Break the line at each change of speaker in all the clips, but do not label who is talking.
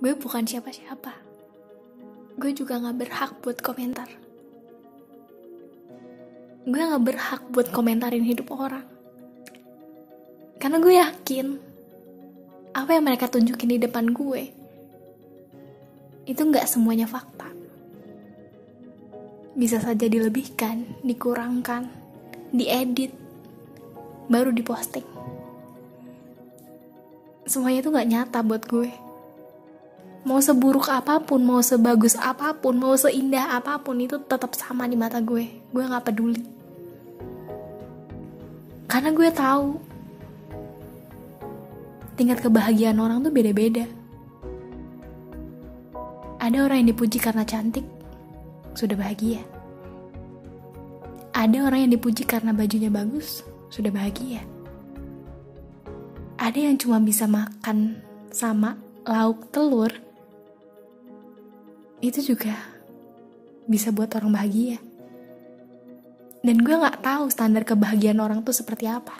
Gue bukan siapa-siapa. Gue juga gak berhak buat komentar. Gue gak berhak buat komentarin hidup orang. Karena gue yakin apa yang mereka tunjukin di depan gue itu gak semuanya fakta. Bisa saja dilebihkan, dikurangkan, diedit, baru diposting. Semuanya itu gak nyata buat gue. Mau seburuk apapun, mau sebagus apapun, mau seindah apapun, itu tetap sama di mata gue. Gue gak peduli. Karena gue tahu tingkat kebahagiaan orang tuh beda-beda. Ada orang yang dipuji karena cantik, sudah bahagia. Ada orang yang dipuji karena bajunya bagus, sudah bahagia. Ada yang cuma bisa makan sama lauk telur, itu juga bisa buat orang bahagia. Dan gue gak tahu standar kebahagiaan orang tuh seperti apa.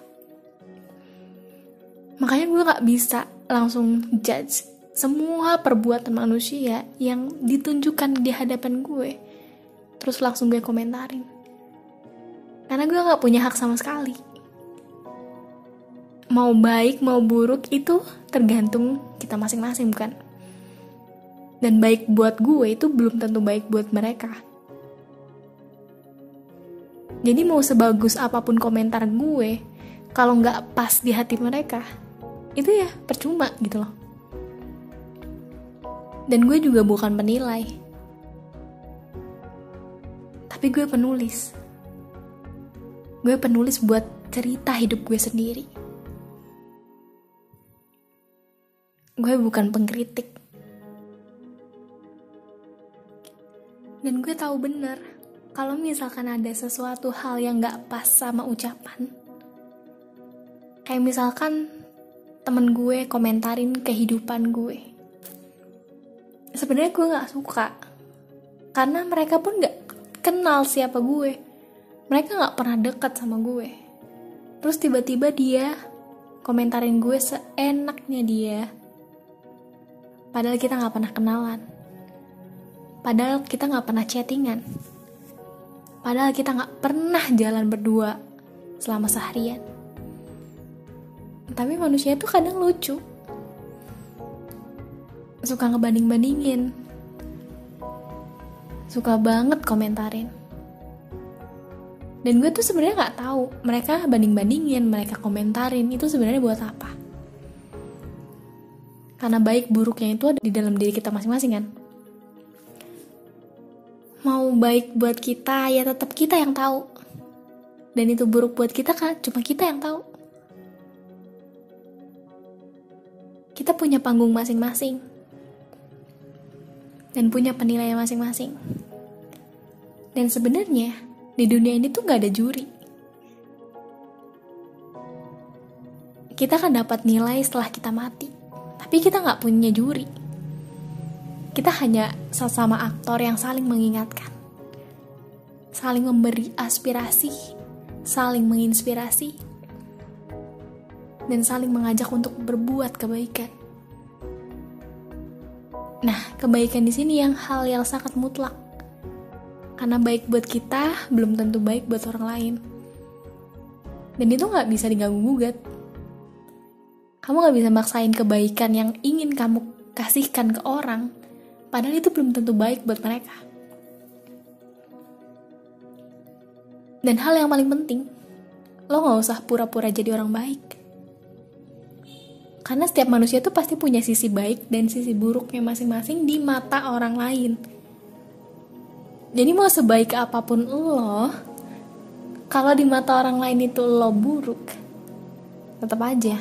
Makanya gue gak bisa langsung judge semua perbuatan manusia yang ditunjukkan di hadapan gue, terus langsung gue komentarin. Karena gue gak punya hak sama sekali. Mau baik, mau buruk, itu tergantung kita masing-masing, bukan? Dan baik buat gue itu belum tentu baik buat mereka. Jadi mau sebagus apapun komentar gue, kalau gak pas di hati mereka, itu ya percuma gitu loh. Dan gue juga bukan penilai, tapi gue penulis. Gue penulis buat cerita hidup gue sendiri. Gue bukan pengkritik. Dan gue tahu bener kalau misalkan ada sesuatu hal yang gak pas sama ucapan, kayak misalkan temen gue komentarin kehidupan gue, sebenarnya gue gak suka, karena mereka pun gak kenal siapa gue. Mereka gak pernah dekat sama gue. Terus tiba-tiba dia komentarin gue seenaknya dia, padahal kita gak pernah kenalan, padahal kita gak pernah chattingan, padahal kita gak pernah jalan berdua selama seharian. Tapi manusia tuh kadang lucu, suka ngebanding-bandingin, suka banget komentarin. Dan gue tuh sebenarnya nggak tahu mereka banding-bandingin, mereka komentarin itu sebenarnya buat apa. Karena baik buruknya itu ada di dalam diri kita masing-masing kan. Mau baik buat kita ya tetap kita yang tahu. Dan itu buruk buat kita kan cuma kita yang tahu. Kita punya panggung masing-masing. Dan punya penilaian masing-masing. Dan sebenarnya di dunia ini tuh gak ada juri. Kita kan dapat nilai setelah kita mati, tapi kita gak punya juri. Kita hanya sesama aktor yang saling mengingatkan, saling memberi aspirasi, saling menginspirasi, dan saling mengajak untuk berbuat kebaikan. Nah, kebaikan di sini yang hal yang sangat mutlak. Karena baik buat kita belum tentu baik buat orang lain. Dan itu gak bisa diganggu-gugat. Kamu gak bisa maksain kebaikan yang ingin kamu kasihkan ke orang, padahal itu belum tentu baik buat mereka. Dan hal yang paling penting, lo gak usah pura-pura jadi orang baik. Karena setiap manusia tuh pasti punya sisi baik dan sisi buruknya masing-masing di mata orang lain. Jadi mau sebaik apapun lo, kalau di mata orang lain itu lo buruk, tetap aja.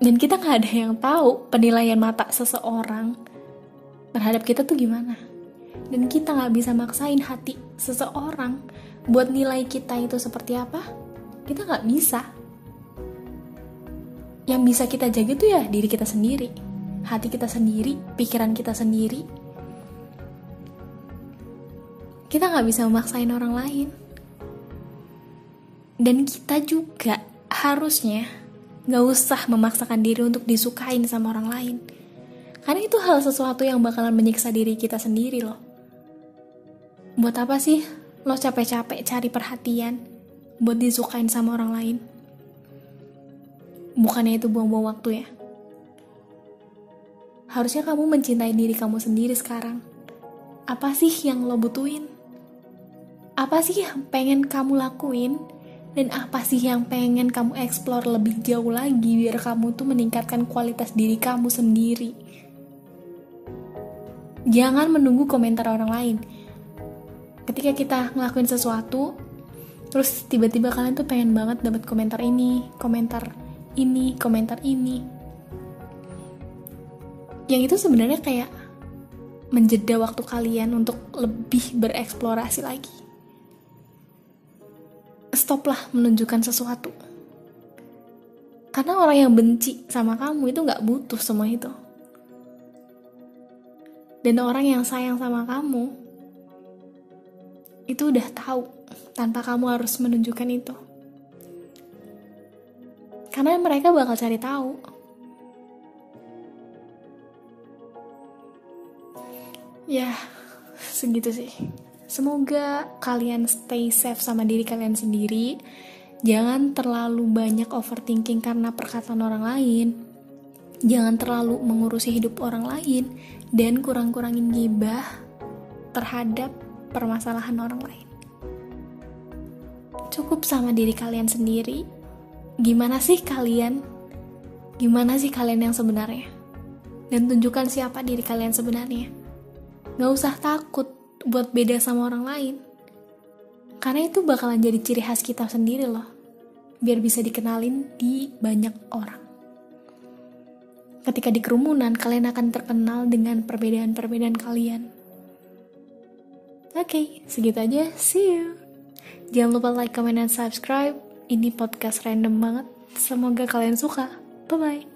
Dan kita gak ada yang tahu penilaian mata seseorang terhadap kita tuh gimana. Dan kita gak bisa maksain hati seseorang buat nilai kita itu seperti apa. Kita gak bisa. Yang bisa kita jaga tuh ya diri kita sendiri, hati kita sendiri, pikiran kita sendiri. Kita gak bisa memaksain orang lain. Dan kita juga harusnya Gak usah memaksakan diri untuk disukain sama orang lain. Karena itu hal sesuatu yang bakalan menyiksa diri kita sendiri loh. Buat apa sih lo capek-capek cari perhatian buat disukain sama orang lain? Bukannya itu buang-buang waktu ya? Harusnya kamu mencintai diri kamu sendiri sekarang. Apa sih yang lo butuhin? Apa sih yang pengen kamu lakuin? Dan apa sih yang pengen kamu explore lebih jauh lagi biar kamu tuh meningkatkan kualitas diri kamu sendiri? Jangan menunggu komentar orang lain. Ketika kita ngelakuin sesuatu, terus tiba-tiba kalian tuh pengen banget dapat komentar ini, komentar ini, komentar ini. Yang itu sebenarnya kayak menjeda waktu kalian untuk lebih bereksplorasi lagi. Stoplah menunjukkan sesuatu. Karena orang yang benci sama kamu itu gak butuh semua itu. Dan orang yang sayang sama kamu itu udah tahu tanpa kamu harus menunjukkan itu. Karena mereka bakal cari tahu. Ya, segitu sih. Semoga kalian stay safe sama diri kalian sendiri. Jangan terlalu banyak overthinking karena perkataan orang lain. Jangan terlalu mengurusi hidup orang lain. Dan kurang-kurangin gibah terhadap permasalahan orang lain. Cukup sama diri kalian sendiri. Gimana sih kalian? Gimana sih kalian yang sebenarnya? Dan tunjukkan siapa diri kalian sebenarnya. Gak usah takut buat beda sama orang lain. Karena itu bakalan jadi ciri khas kita sendiri loh. Biar bisa dikenalin di banyak orang. Ketika di kerumunan, kalian akan terkenal dengan perbedaan-perbedaan kalian. Oke, segitu aja. See you. Jangan lupa like, comment, dan subscribe. Ini podcast random banget. Semoga kalian suka. Bye-bye.